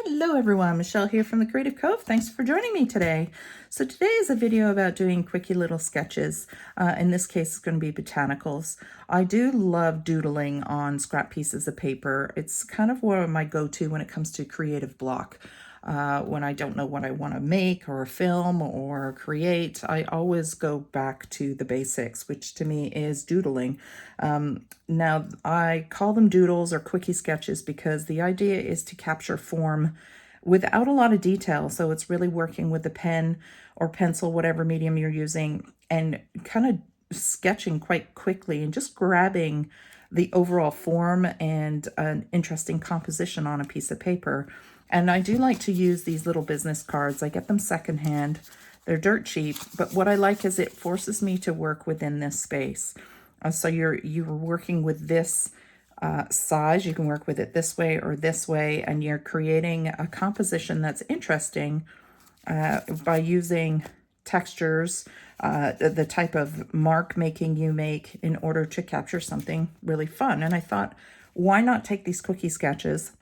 Hello everyone, Michelle here from the Creative Cove. Thanks for joining me today. So today is a video about doing quickie little sketches. In this case, it's going to be botanicals. I do love doodling on scrap pieces of paper. It's kind of one of my go-to when it comes to creative block. When I don't know what I want to make or film or create, I always go back to the basics, which to me is doodling. Now, I call them doodles or quickie sketches because the idea is to capture form without a lot of detail. So it's really working with the pen or pencil, whatever medium you're using, and kind of sketching quite quickly and just grabbing the overall form and an interesting composition on a piece of paper. And I do like to use these little business cards. I get them secondhand. They're dirt cheap, but what I like is it forces me to work within this space. So you're working with this size. You can work with it this way or this way, and you're creating a composition that's interesting by using textures, the type of mark making you make in order to capture something really fun. And I thought, why not take these quickie sketches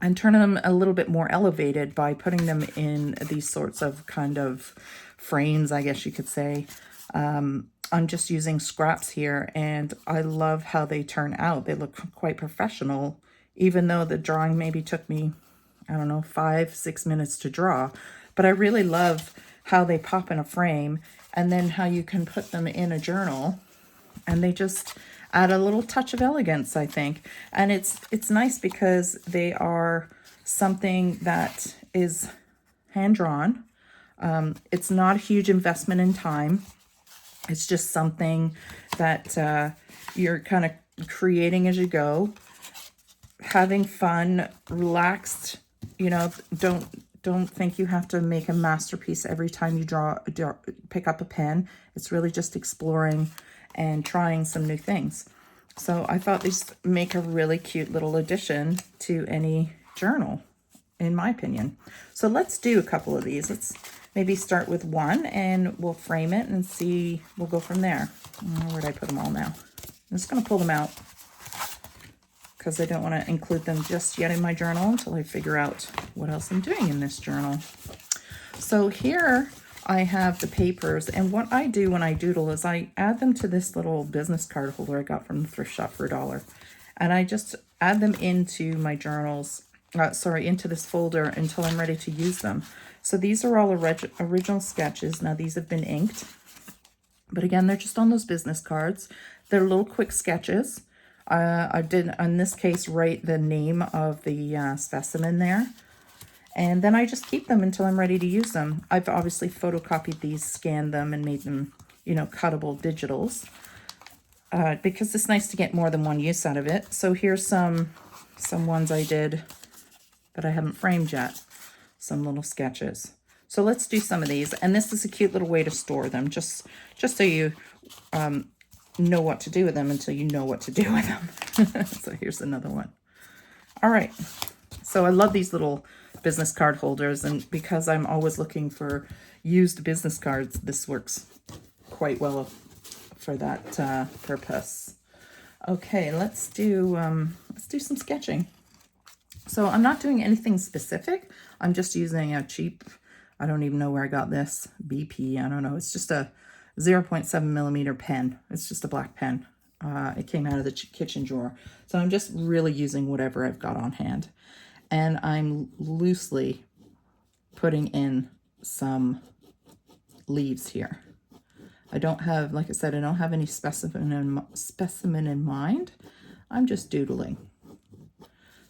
and turn them a little bit more elevated by putting them in these sorts of kind of frames, I guess you could say. I'm just using scraps here, and I love how they turn out. They look quite professional, even though the drawing maybe took me, I don't know, 5-6 minutes to draw. But I really love how they pop in a frame, and then how you can put them in a journal, and they just add a little touch of elegance, I think. And it's nice because they are something that is hand-drawn. It's not a huge investment in time. It's just something that you're kind of creating as you go, having fun, relaxed. Don't think you have to make a masterpiece every time you pick up a pen. It's really just exploring and trying some new things. So I thought these make a really cute little addition to any journal, in my opinion. So let's do a couple of these. Let's maybe start with one and we'll frame it and see, we'll go from there. Where'd I put them all now? I'm just gonna pull them out because I don't want to include them just yet in my journal until I figure out what else I'm doing in this journal. So here I have the papers, and what I do when I doodle is I add them to this little business card holder I got from the thrift shop for $1. And I just add them into my journals, into this folder until I'm ready to use them. So these are all original sketches. Now these have been inked, but again, they're just on those business cards. They're little quick sketches. I did, in this case, write the name of the specimen there. And then I just keep them until I'm ready to use them. I've obviously photocopied these, scanned them, and made them, cuttable digitals. Because it's nice to get more than one use out of it. So here's some ones I did that I haven't framed yet. Some little sketches. So let's do some of these. And this is a cute little way to store them, just so you know what to do with them until you know what to do with them. So here's another one. All right. So I love these little business card holders, and because I'm always looking for used business cards, this works quite well for that purpose. Okay, let's do some sketching. So I'm not doing anything specific. I'm just using a cheap, I don't even know where I got this, BP, I don't know. It's just a 0.7 millimeter pen. It's just a black pen. It came out of the kitchen drawer. So I'm just really using whatever I've got on hand. And I'm loosely putting in some leaves here. I don't have, like I said, I don't have any specimen in mind. I'm just doodling.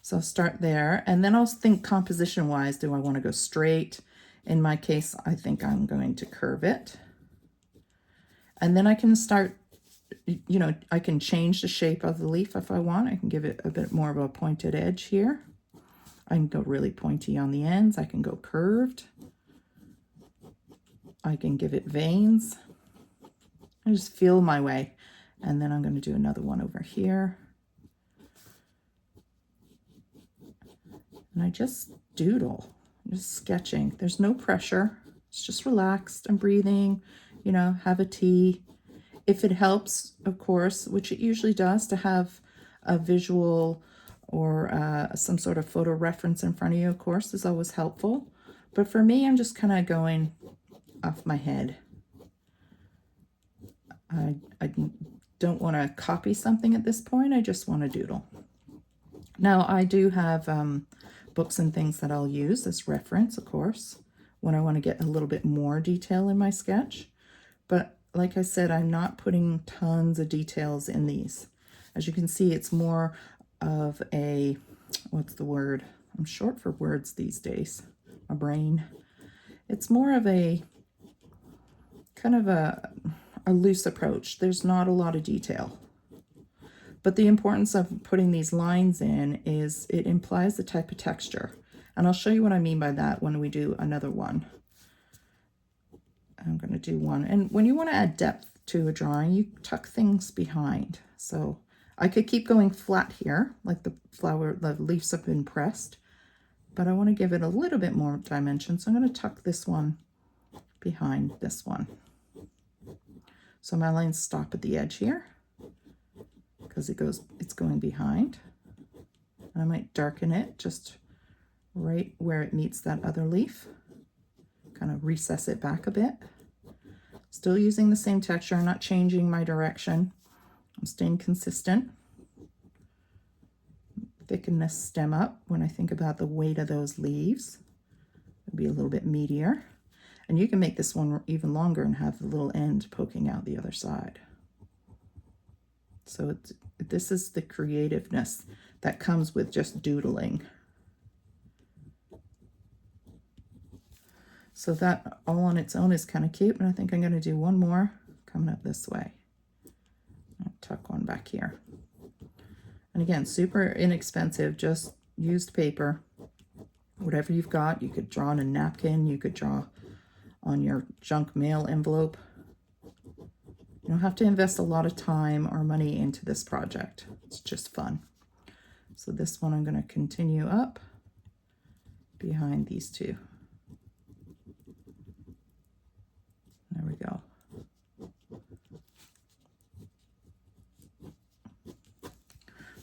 So I'll start there, and then I'll think composition-wise, do I want to go straight? In my case, I think I'm going to curve it. And then I can start, I can change the shape of the leaf if I want. I can give it a bit more of a pointed edge here. I can go really pointy on the ends. I can go curved. I can give it veins. I just feel my way. And then I'm going to do another one over here. And I just doodle, just sketching. There's no pressure. It's just relaxed. I'm breathing, have a tea. If it helps, of course, which it usually does, to have a visual or some sort of photo reference in front of you, of course, is always helpful. But for me, I'm just kind of going off my head. I don't want to copy something at this point. I just want to doodle. Now, I do have books and things that I'll use as reference, of course, when I want to get a little bit more detail in my sketch. But like I said, I'm not putting tons of details in these. As you can see, it's more of a, what's the word? I'm short for words these days. My brain. It's more of a kind of a loose approach. There's not a lot of detail. But the importance of putting these lines in is it implies the type of texture. And I'll show you what I mean by that when we do another one. I'm going to do one. And when you want to add depth to a drawing, you tuck things behind. So I could keep going flat here, like the flower, the leaves have been pressed, but I want to give it a little bit more dimension. So I'm going to tuck this one behind this one. So my lines stop at the edge here because it's going behind. I might darken it just right where it meets that other leaf. Kind of recess it back a bit. Still using the same texture, I'm not changing my direction. I'm staying consistent. Thicken this stem up when I think about the weight of those leaves. It'll be a little bit meatier. And you can make this one even longer and have the little end poking out the other side. So this is the creativeness that comes with just doodling. So that all on its own is kind of cute, and I think I'm going to do one more coming up this way. I'll tuck one back here. And again, super inexpensive, just used paper. Whatever you've got, you could draw on a napkin, you could draw on your junk mail envelope. You don't have to invest a lot of time or money into this project. It's just fun. So this one I'm going to continue up behind these two. There we go.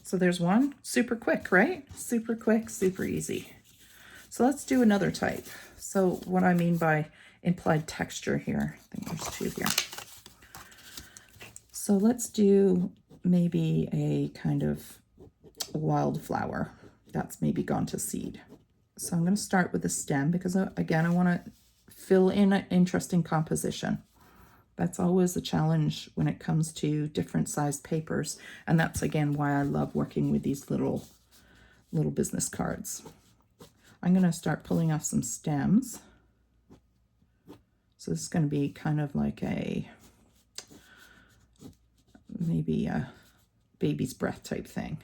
So there's one. Super quick, right? Super quick, super easy. So let's do another type. So what I mean by implied texture here, I think there's two here. So let's do maybe a kind of wildflower that's maybe gone to seed. So I'm going to start with the stem because, again, I want to fill in an interesting composition. That's always a challenge when it comes to different sized papers. And that's, again, why I love working with these little business cards. I'm going to start pulling off some stems. So this is going to be kind of like maybe a baby's breath type thing.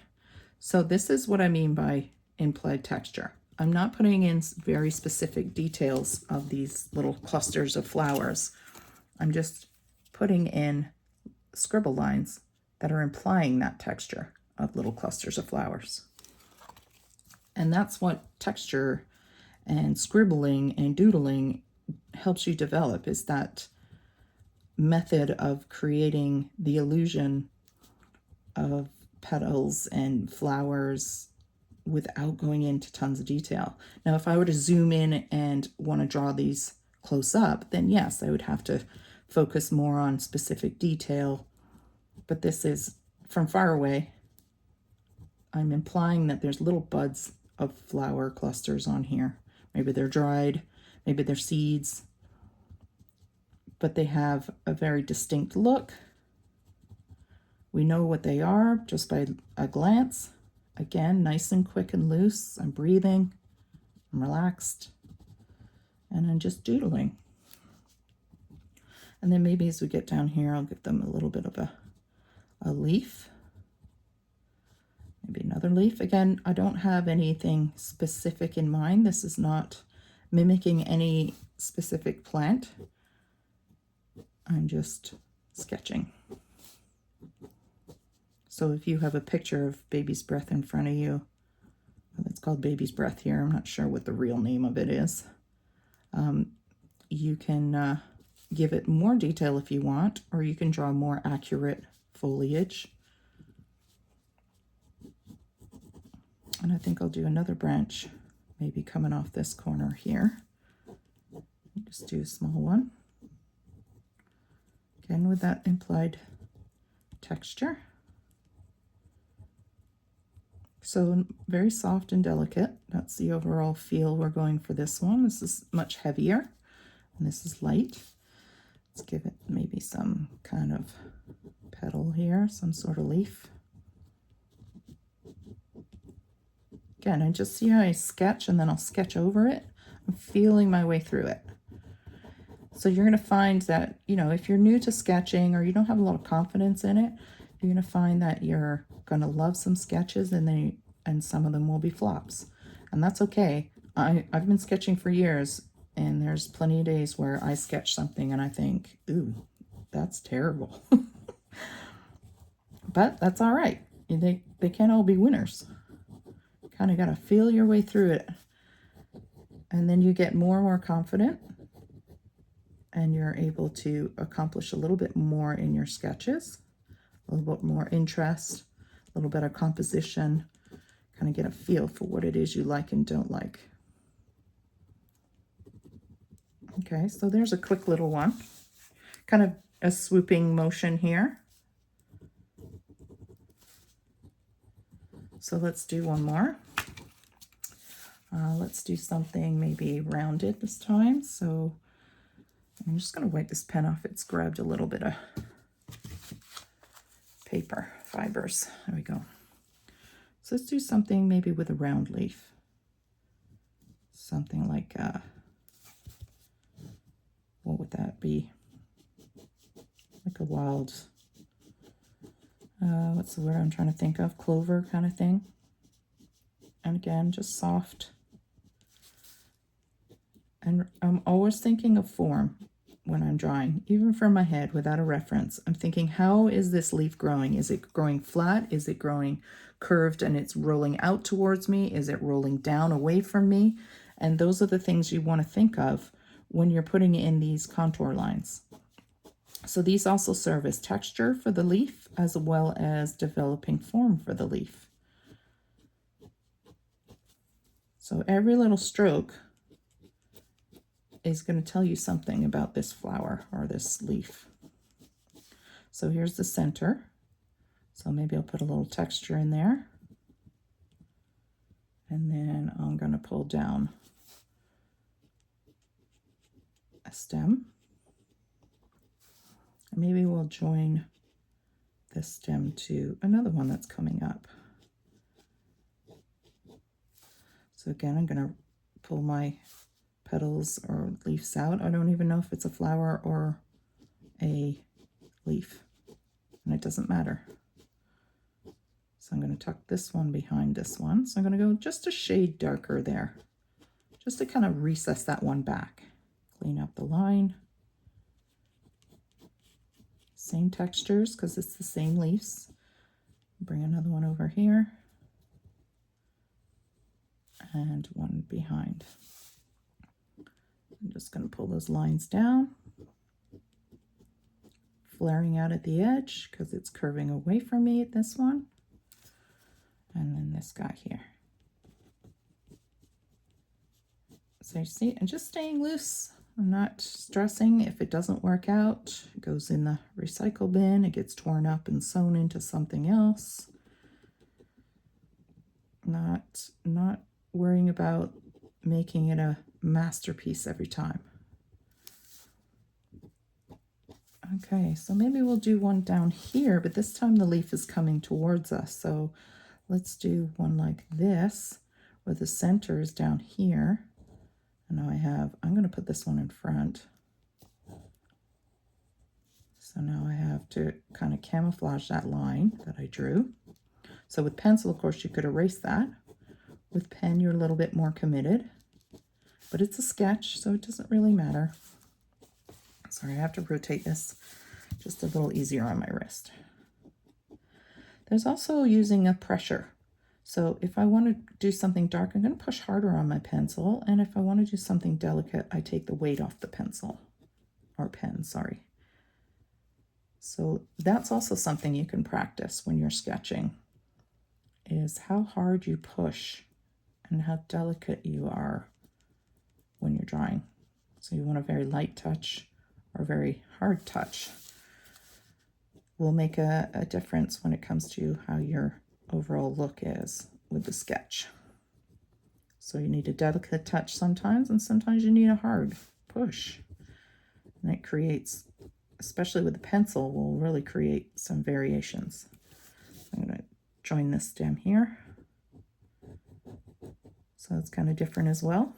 So this is what I mean by implied texture. I'm not putting in very specific details of these little clusters of flowers. I'm just putting in scribble lines that are implying that texture of little clusters of flowers. And that's what texture and scribbling and doodling helps you develop, is that method of creating the illusion of petals and flowers without going into tons of detail. Now, if I were to zoom in and want to draw these close up, then yes, I would have to focus more on specific detail. But this is from far away. I'm implying that there's little buds of flower clusters on here. Maybe they're dried, maybe they're seeds, but they have a very distinct look. We know what they are just by a glance. Again, nice and quick and loose. I'm breathing, I'm relaxed, and I'm just doodling. And then maybe as we get down here, I'll give them a little bit of a leaf. Maybe another leaf. Again, I don't have anything specific in mind. This is not mimicking any specific plant. I'm just sketching. So if you have a picture of baby's breath in front of you, it's called baby's breath here. I'm not sure what the real name of it is. You can give it more detail if you want, or you can draw more accurate foliage. And I think I'll do another branch, maybe coming off this corner here. Just do a small one. Again, with that implied texture. So very soft and delicate. That's the overall feel we're going for this one. This is much heavier, and this is light. Let's give it maybe some kind of petal here, some sort of leaf. Again, I just see how I sketch, and then I'll sketch over it. I'm feeling my way through it. So you're going to find that, you know, if you're new to sketching or you don't have a lot of confidence in it, you're going to find that you're going to love some sketches, and some of them will be flops. And that's okay. I've been sketching for years, and there's plenty of days where I sketch something and I think, ooh, that's terrible. But that's all right. They can't all be winners. Kind of got to feel your way through it. And then you get more and more confident, and you're able to accomplish a little bit more in your sketches, a little bit more interest, a little better composition, kind of get a feel for what it is you like and don't like. Okay, so there's a quick little one, kind of a swooping motion here. So let's do one more. Let's do something maybe rounded this time. So I'm just going to wipe this pen off. It's grabbed a little bit of paper fibers. There we go. So let's do something maybe with a round leaf. Something like, what would that be? Like a wild, what's the word I'm trying to think of? Clover kind of thing. And again, just soft. And I'm always thinking of form when I'm drawing, even from my head without a reference. I'm thinking, how is this leaf growing? Is it growing flat? Is it growing curved and it's rolling out towards me? Is it rolling down away from me? And those are the things you want to think of when you're putting in these contour lines. So these also serve as texture for the leaf as well as developing form for the leaf. So every little stroke is going to tell you something about this flower or this leaf. So here's the center. So maybe I'll put a little texture in there. And then I'm going to pull down a stem. And maybe we'll join this stem to another one that's coming up. So again, I'm going to pull my petals or leaves out. I don't even know if it's a flower or a leaf, and it doesn't matter. So I'm going to tuck this one behind this one. So I'm going to go just a shade darker there, just to kind of recess that one back. Clean up the line. Same textures because it's the same leaves. Bring another one over here. And one behind. I'm just going to pull those lines down, flaring out at the edge because it's curving away from me at this one, and then this guy here. So you see, I'm just staying loose. I'm not stressing. If it doesn't work out, it goes in the recycle bin, it gets torn up and sewn into something else. Not worrying about making it a masterpiece every time. Okay, so maybe we'll do one down here, but this time the leaf is coming towards us. So let's do one like this, where the center is down here. And now I'm going to put this one in front. So now I have to kind of camouflage that line that I drew. So with pencil, of course, you could erase that. With pen, you're a little bit more committed. But it's a sketch, so it doesn't really matter. Sorry, I have to rotate this just a little easier on my wrist. There's also using a pressure. So if I want to do something dark, I'm going to push harder on my pencil. And if I want to do something delicate, I take the weight off the pencil. Or pen, sorry. So that's also something you can practice when you're sketching. is how hard you push and how delicate you are when you're drawing. So you want a very light touch or a very hard touch. Will make a difference when it comes to how your overall look is with the sketch. So you need a delicate touch sometimes, and sometimes you need a hard push. And it creates, especially with the pencil, will really create some variations. I'm going to join this stem here. So it's kind of different as well.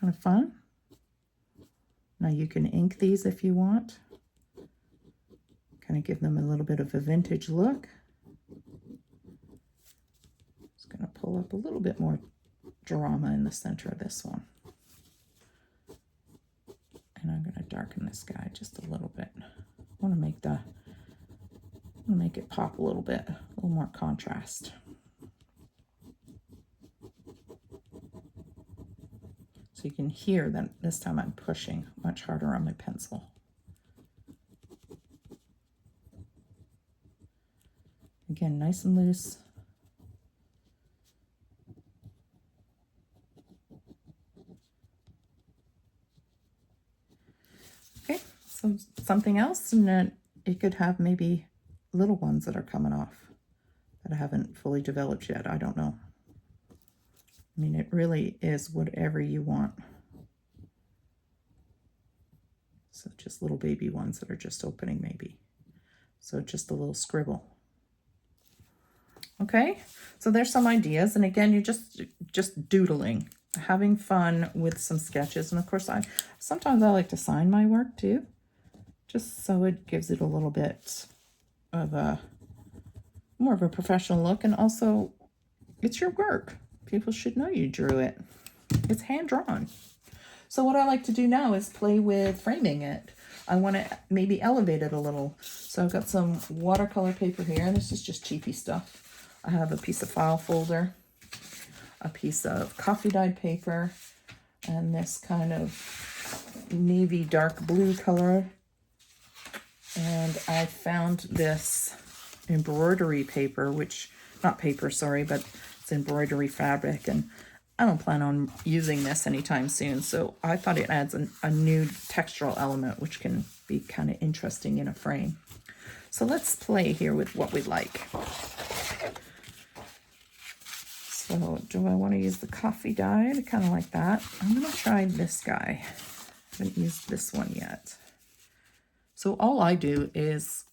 Kind of fun. Now you can ink these if you want. Kind of give them a little bit of a vintage look. Just going to pull up a little bit more drama in the center of this one. And I'm going to darken this guy just a little bit. I want to make it pop a little bit, a little more contrast. So you can hear that this time I'm pushing much harder on my pencil. Again, nice and loose. Okay, so something else, and then it could have maybe little ones that are coming off that I haven't fully developed yet. I don't know. I mean, it really is whatever you want. So just little baby ones that are just opening maybe. So just a little scribble. Okay, so there's some ideas. And again, you're just doodling, having fun with some sketches. And of course, sometimes I like to sign my work too, just so it gives it a little bit of more of a professional look. And also, it's your work. People should know you drew it. It's hand-drawn. So what I like to do now is play with framing it. I want to maybe elevate it a little. So I've got some watercolor paper here, and this is just cheapy stuff. I have a piece of file folder, a piece of coffee dyed paper, and this kind of navy dark blue color. And I found this embroidery paper, not paper, sorry, but it's embroidery fabric, and I don't plan on using this anytime soon, so I thought it adds a new textural element which can be kind of interesting in a frame. So let's play here with what we like. So do I want to use the coffee dyed? Kind of like that. I'm going to try this guy. I haven't used this one yet. So all I do is,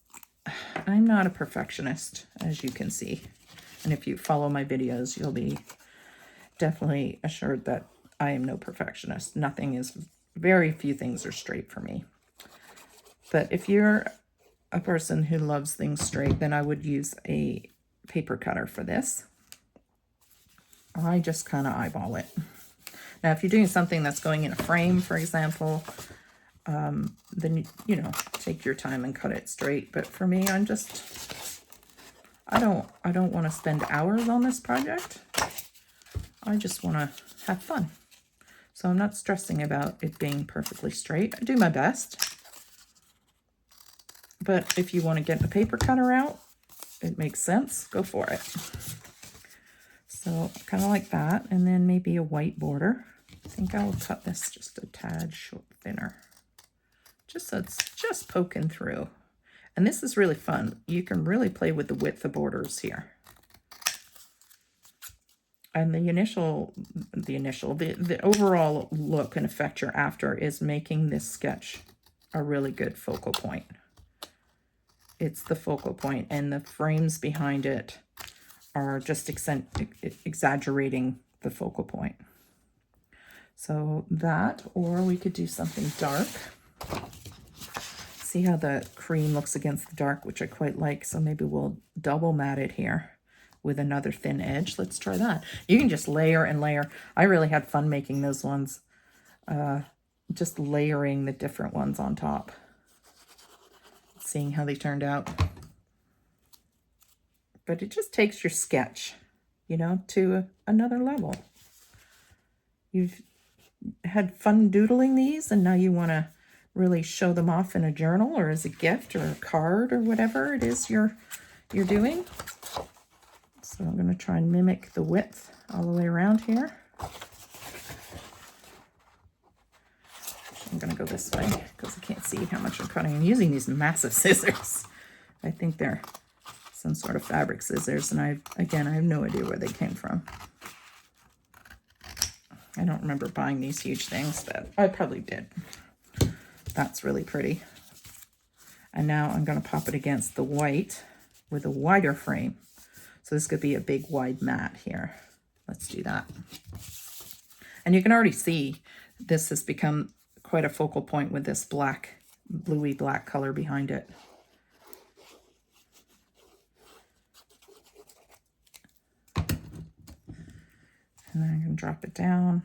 I'm not a perfectionist, as you can see. And if you follow my videos, you'll be definitely assured that I am no perfectionist. Very few things are straight for me. But if you're a person who loves things straight, then I would use a paper cutter for this. I just kind of eyeball it. Now, if you're doing something that's going in a frame, for example, then, take your time and cut it straight. But for me, I don't want to spend hours on this project. I just want to have fun. So I'm not stressing about it being perfectly straight. I do my best. But if you want to get the paper cutter out, it makes sense, go for it. So kind of like that, and then maybe a white border. I think I will cut this just a tad short thinner, just so it's just poking through. And this is really fun. You can really play with the width of borders here. And the overall look and effect you're after is making this sketch a really good focal point. It's the focal point, and the frames behind it are just exaggerating the focal point. So that, or we could do something dark. See how the cream looks against the dark, which I quite like. So maybe we'll double mat it here with another thin edge. Let's try that. You can just layer and layer. I really had fun making those ones, just layering the different ones on top, seeing how they turned out. But it just takes your sketch, to another level. You've had fun doodling these, and now you want to really show them off in a journal or as a gift or a card or whatever it is you're doing. So I'm going to try and mimic the width all the way around here. I'm going to go this way because I can't see how much I'm cutting. I'm using these massive scissors. I think they're some sort of fabric scissors, and I have no idea where they came from. I don't remember buying these huge things, but I probably did. That's really pretty. And now I'm going to pop it against the white with a wider frame. So this could be a big wide mat here. Let's do that. And you can already see this has become quite a focal point with this black, bluey black color behind it. And then I'm going to drop it down,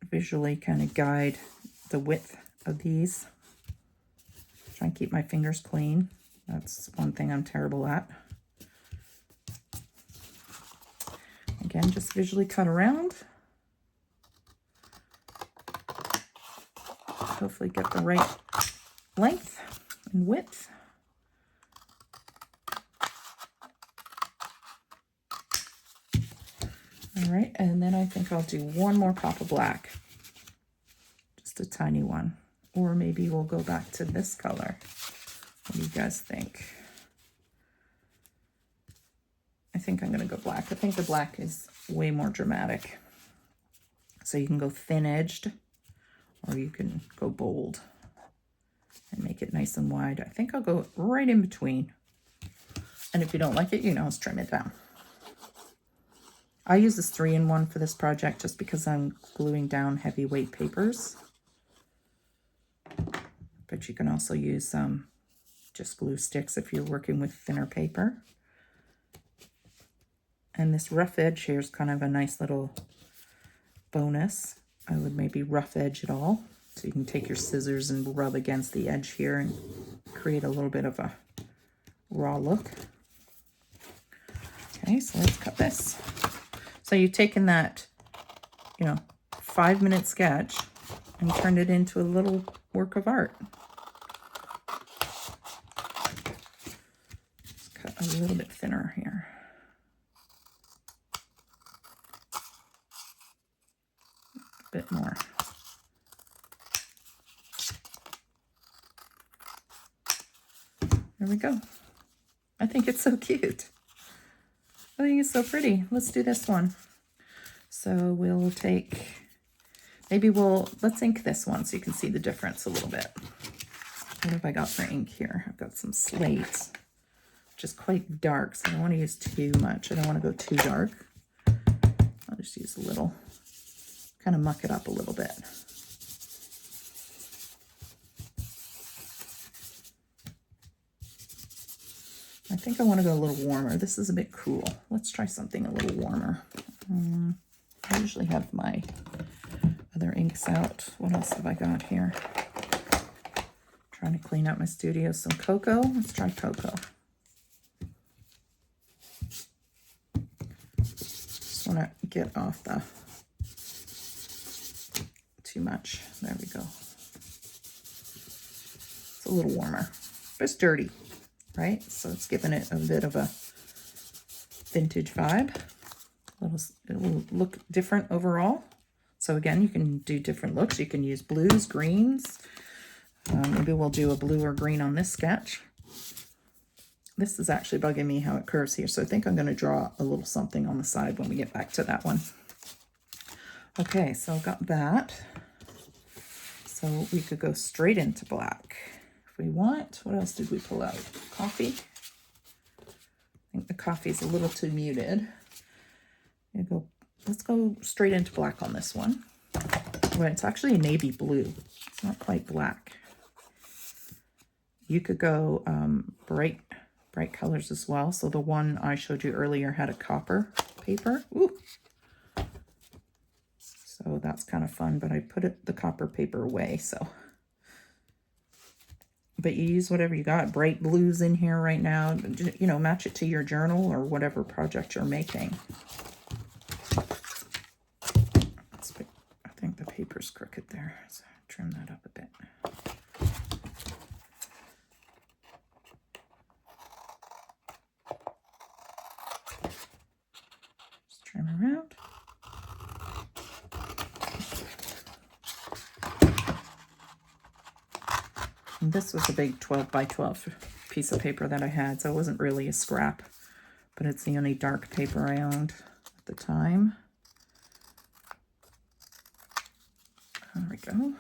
visually kind of guide the width of these. Try and keep my fingers clean. That's one thing I'm terrible at. Again, just visually cut around. Hopefully get the right length and width. All right, and then I think I'll do one more pop of black. Just a tiny one. Or maybe we'll go back to this color. What do you guys think? I think I'm going to go black. I think the black is way more dramatic. So you can go thin edged, or you can go bold and make it nice and wide. I think I'll go right in between. And if you don't like it, you know, just trim it down. I use this 3-in-1 for this project just because I'm gluing down heavyweight papers. But you can also use just glue sticks if you're working with thinner paper. And this rough edge here is kind of a nice little bonus. I would maybe rough edge it all. So you can take your scissors and rub against the edge here and create a little bit of a raw look. Okay, so let's cut this. So you've taken that, 5-minute sketch and turned it into a little work of art. Let's cut a little bit thinner here. A bit more. There we go. I think it's so cute. I think it's so pretty. Let's do this one. So we'll take, let's ink this one so you can see the difference a little bit. What have I got for ink here? I've got some slate, which is quite dark, so I don't want to use too much. I don't want to go too dark. I'll just use a little, kind of muck it up a little bit. I think I want to go a little warmer. This is a bit cool. Let's try something a little warmer. I usually have my other inks out. What else have I got here? Trying to clean out my studio. Some cocoa. Let's try cocoa. Just want to get off the too much. There we go. It's a little warmer, but it's dirty. Right? So it's giving it a bit of a vintage vibe. It will look different overall. So again, you can do different looks. You can use blues, greens. Maybe we'll do a blue or green on this sketch. This is actually bugging me how it curves here. So I think I'm going to draw a little something on the side when we get back to that one. Okay, so I've got that. So we could go straight into black. We want. What else did we pull out? Coffee. I think the coffee is a little too muted. Let's go straight into black on this one. Well, it's actually a navy blue. It's not quite black. You could go bright colors as well. So the one I showed you earlier had a copper paper. Ooh. So that's kind of fun, but I put the copper paper away, so. But you use whatever you got. Bright blues in here right now. Match it to your journal or whatever project you're making. I think the paper's crooked there, so trim that up a bit. And this was a big 12 by 12 piece of paper that I had, so it wasn't really a scrap, but it's the only dark paper I owned at the time. There we go.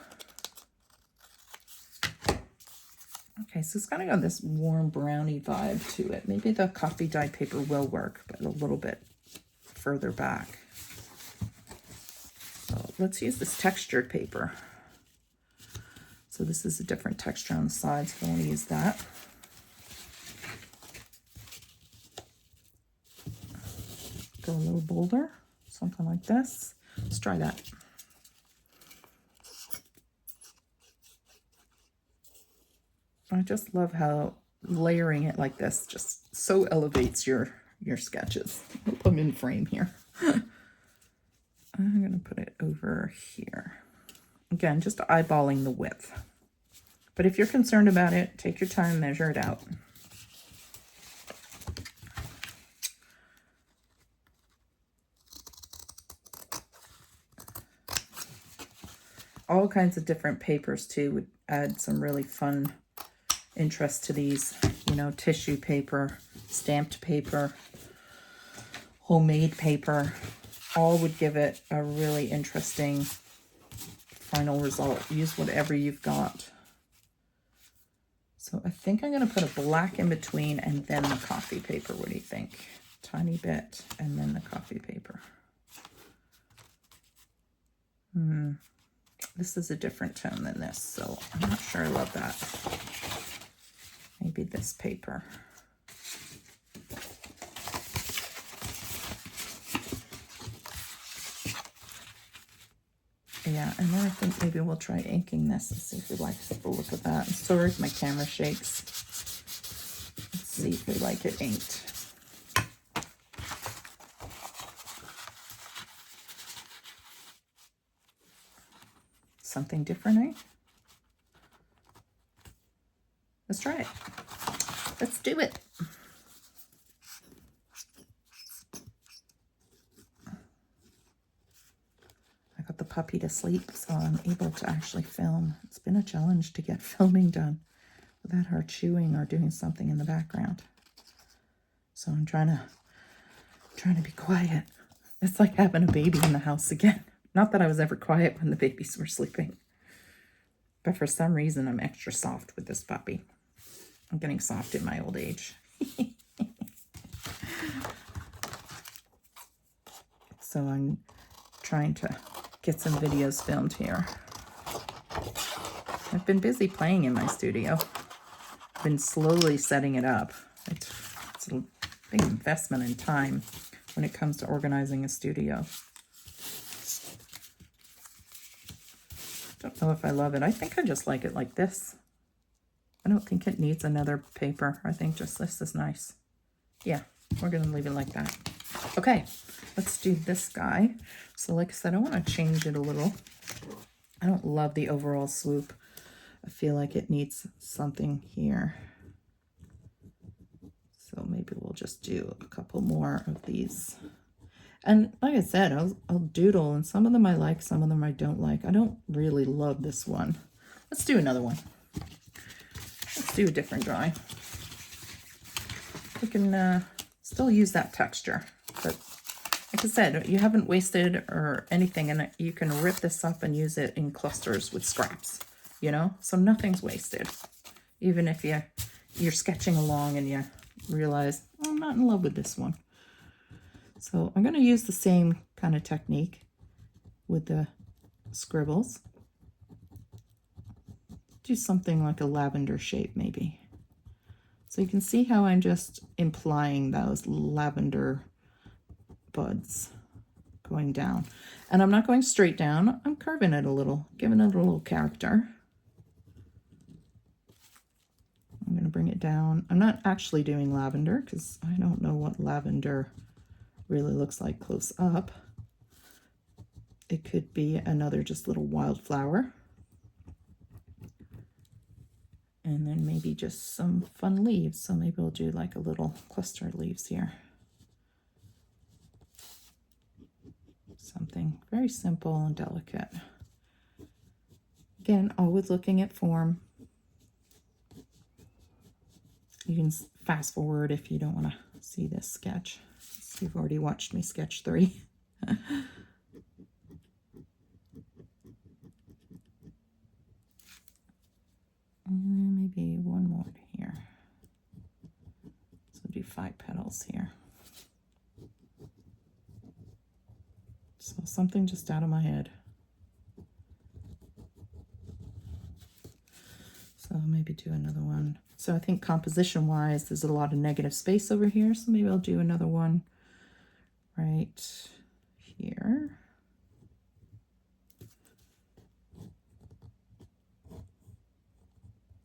Okay, so it's kind of got this warm brownie vibe to it. Maybe the coffee dyed paper will work, but a little bit further back. So let's use this textured paper. So this is a different texture on the sides, so I want to use that. Go a little bolder, something like this. Let's try that. I just love how layering it like this just so elevates your sketches. I'll put them in frame here. I'm going to put it over here. Again, just eyeballing the width. But if you're concerned about it, take your time, measure it out. All kinds of different papers too would add some really fun interest to these, you know, tissue paper, stamped paper, homemade paper, all would give it a really interesting final result. Use whatever you've got. So I think I'm going to put a black in between and then the coffee paper. What do you think? Tiny bit and then the coffee paper. This is a different tone than this, so I'm not sure I love that. Maybe this paper. Yeah, and then I think maybe we'll try inking this and see if we like the look of that. I'm sorry if my camera shakes. Let's see if we like it inked. Something different, eh? Let's try it. Let's do it. I got the puppy to sleep, so I'm able to actually film. It's been a challenge to get filming done without her chewing or doing something in the background. So I'm trying to be quiet. It's like having a baby in the house again. Not that I was ever quiet when the babies were sleeping, but for some reason I'm extra soft with this puppy. I'm getting soft in my old age. So I'm trying to get some videos filmed here. I've been busy playing in my studio. I've been slowly setting it up. It's a big investment in time when it comes to organizing a studio. Don't know if I love it. I think I just like it like this. I don't think it needs another paper. I think just this is nice. Yeah, we're going to leave it like that. Okay, let's do this guy. So like I said, I want to change it a little. I don't love the overall swoop. I feel like it needs something here. So maybe we'll just do a couple more of these. And like I said, I'll doodle, and some of them I like, some of them I don't like. I don't really love this one. Let's do another one. Let's do a different drawing. We can still use that texture, but like I said, you haven't wasted or anything, and you can rip this up and use it in clusters with scraps, you know? So nothing's wasted. Even if you're sketching along and you realize, oh, I'm not in love with this one. So I'm going to use the same kind of technique with the scribbles. Do something like a lavender shape maybe. So you can see how I'm just implying those lavender buds going down. And I'm not going straight down. I'm curving it a little, giving it a little character. I'm going to bring it down. I'm not actually doing lavender because I don't know what lavender really looks like close up. It could be another just little wildflower. And then maybe just some fun leaves. So maybe we'll do like a little cluster of leaves here. Something very simple and delicate. Again, always looking at form. You can fast forward if you don't want to see this sketch. So you've already watched me sketch 3. And maybe one more here. So we'll do 5 petals here. So something just out of my head. So maybe do another one. So I think composition wise, there's a lot of negative space over here. So maybe I'll do another one right here.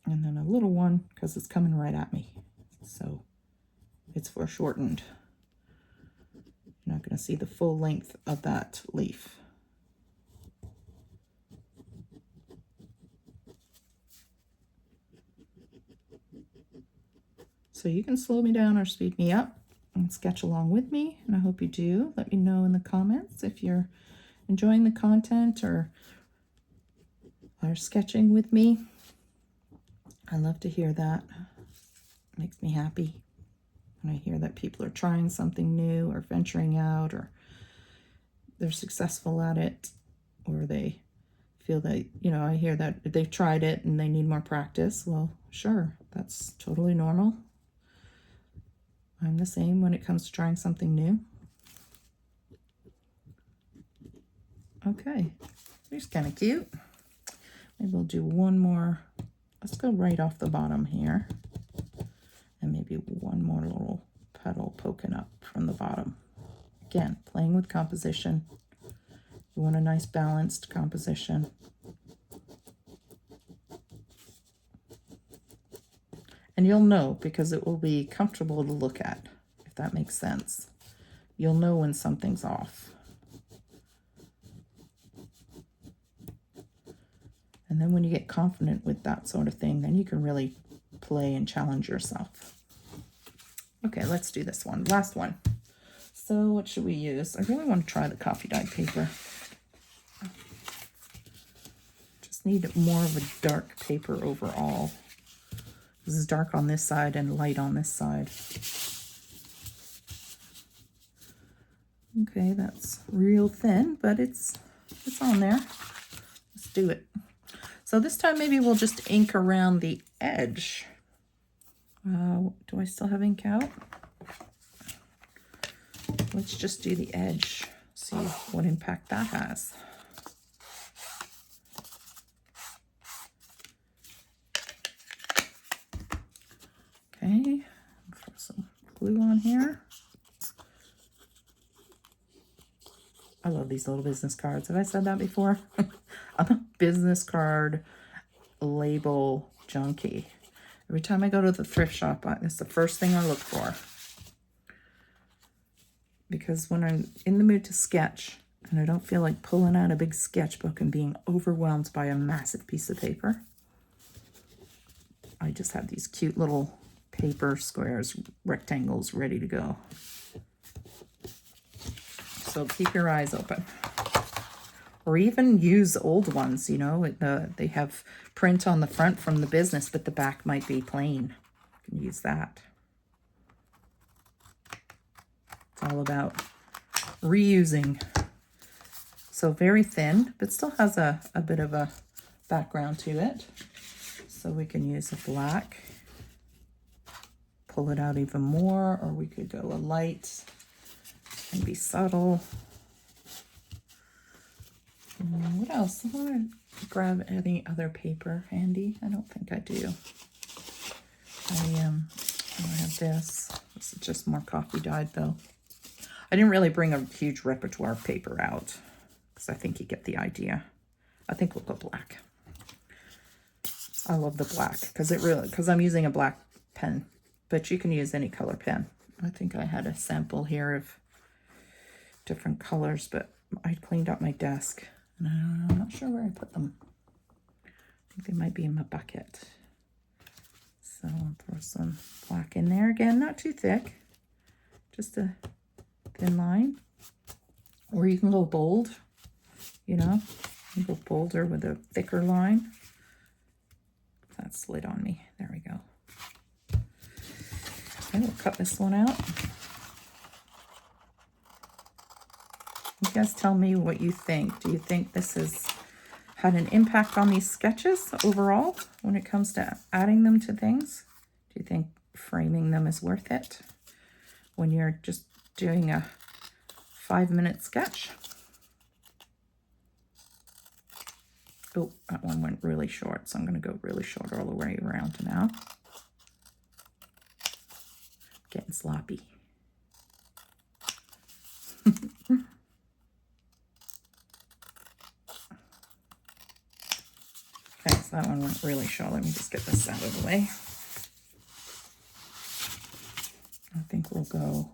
And then a little one because it's coming right at me. So it's foreshortened. You're not going to see the full length of that leaf. So you can slow me down or speed me up and sketch along with me, and I hope you do. Let me know in the comments if you're enjoying the content or are sketching with me. I love to hear that. It makes me happy when I hear that people are trying something new or venturing out, or they're successful at it, or they feel that, you know, I hear that they've tried it and they need more practice. Well, sure, that's totally normal. I'm the same when it comes to trying something new. Okay, here's kind of cute. Maybe we'll do one more. Let's go right off the bottom here. And maybe one more little petal poking up from the bottom. Again, playing with composition. You want a nice balanced composition. And you'll know because it will be comfortable to look at, if that makes sense. You'll know when something's off. And then when you get confident with that sort of thing, then you can really play and challenge yourself. Okay, let's do this one. Last one. So what should we use? I really want to try the coffee dyed paper. Just need more of a dark paper overall. This is dark on this side and light on this side. Okay, that's real thin, but it's on there. Let's do it. So this time maybe we'll just ink around the edge. Do I still have ink out? Let's just do the edge, see what impact that has. Okay, throw some glue on here. I love these little business cards. Have I said that before? I'm a business card label junkie. Every time I go to the thrift shop, it's the first thing I look for. Because when I'm in the mood to sketch, and I don't feel like pulling out a big sketchbook and being overwhelmed by a massive piece of paper, I just have these cute little paper squares, rectangles ready to go. So keep your eyes open. Or even use old ones, you know, they have print on the front from the business, but the back might be plain. You can use that. It's all about reusing. So very thin, but still has a bit of a background to it. So we can use a black, pull it out even more, or we could go a light and be subtle. What else? I want to grab any other paper handy. I don't think I do. I have this. This is just more coffee dyed though. I didn't really bring a huge repertoire of paper out because I think you get the idea. I think we'll go black. I love the black because I'm using a black pen, but you can use any color pen. I think I had a sample here of different colors, but I cleaned out my desk and I'm not sure where I put them. I think they might be in my bucket. So I'll throw some black in there. Again, not too thick, just a thin line. Or you can go bold, you know, you can go bolder with a thicker line. That slid on me. There we go. Okay, we'll cut this one out. You guys tell me what you think. Do you think this has had an impact on these sketches overall when it comes to adding them to things? Do you think framing them is worth it when you're just doing a 5-minute sketch? Oh, that one went really short, so I'm going to go really short all the way around now. Getting sloppy. Okay, so that one went really short. Let me just get this out of the way. I think we'll go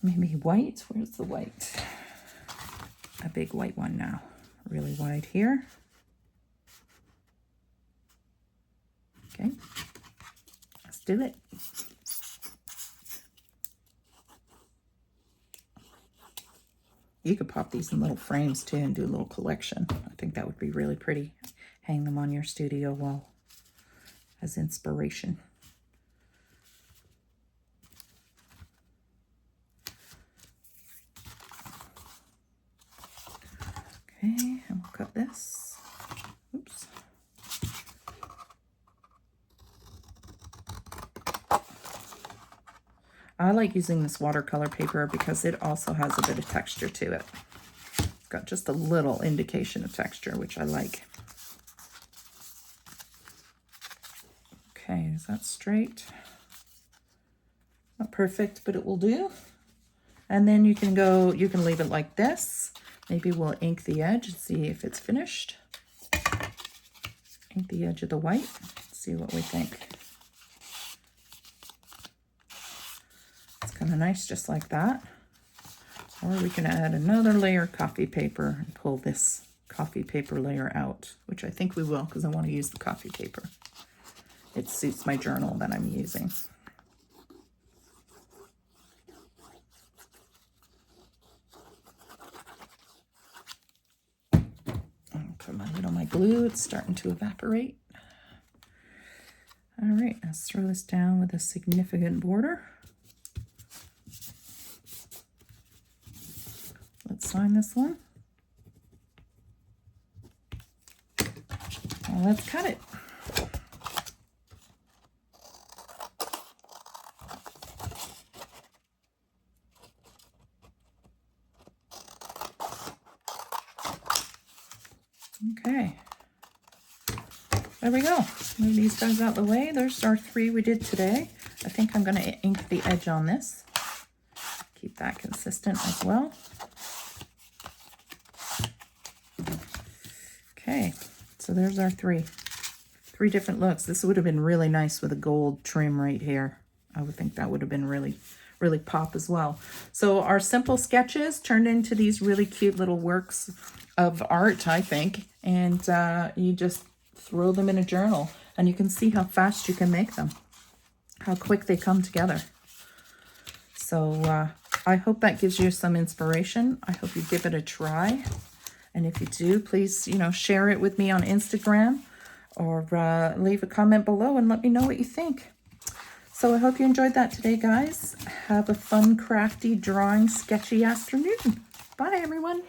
maybe white. Where's the white? A big white one now. Really wide here. Okay, let's do it. You could pop these in little frames too and do a little collection. I think that would be really pretty. Hang them on your studio wall as inspiration. Okay, and we'll cut this. Oops. I like using this watercolor paper because it also has a bit of texture to it. It's got just a little indication of texture, which I like. Okay, is that straight? Not perfect, but it will do. And then you can leave it like this. Maybe we'll ink the edge and see if it's finished. Ink the edge of the white, see what we think. It's kind of nice just like that. Or we can add another layer of coffee paper and pull this coffee paper layer out, which I think we will because I want to use the coffee paper. It suits my journal that I'm using. Put my lid on my glue. It's starting to evaporate. All right, let's throw this down with a significant border. Let's sign this one. Now let's cut it. Okay, there we go. Move these guys out the way. There's our 3 we did today. I think I'm going to ink the edge on this. Keep that consistent as well. Okay, so there's our 3 different looks. This would have been really nice with a gold trim right here. I would think that would have been really pop as well. So our simple sketches turned into these really cute little works of art, I think, and you just throw them in a journal and you can see how fast you can make them, how quick they come together. So I hope that gives you some inspiration. I hope you give it a try, and if you do, please, share it with me on Instagram or leave a comment below and let me know what you think. So I hope you enjoyed that today, guys. Have a fun, crafty, drawing, sketchy afternoon. Bye, everyone.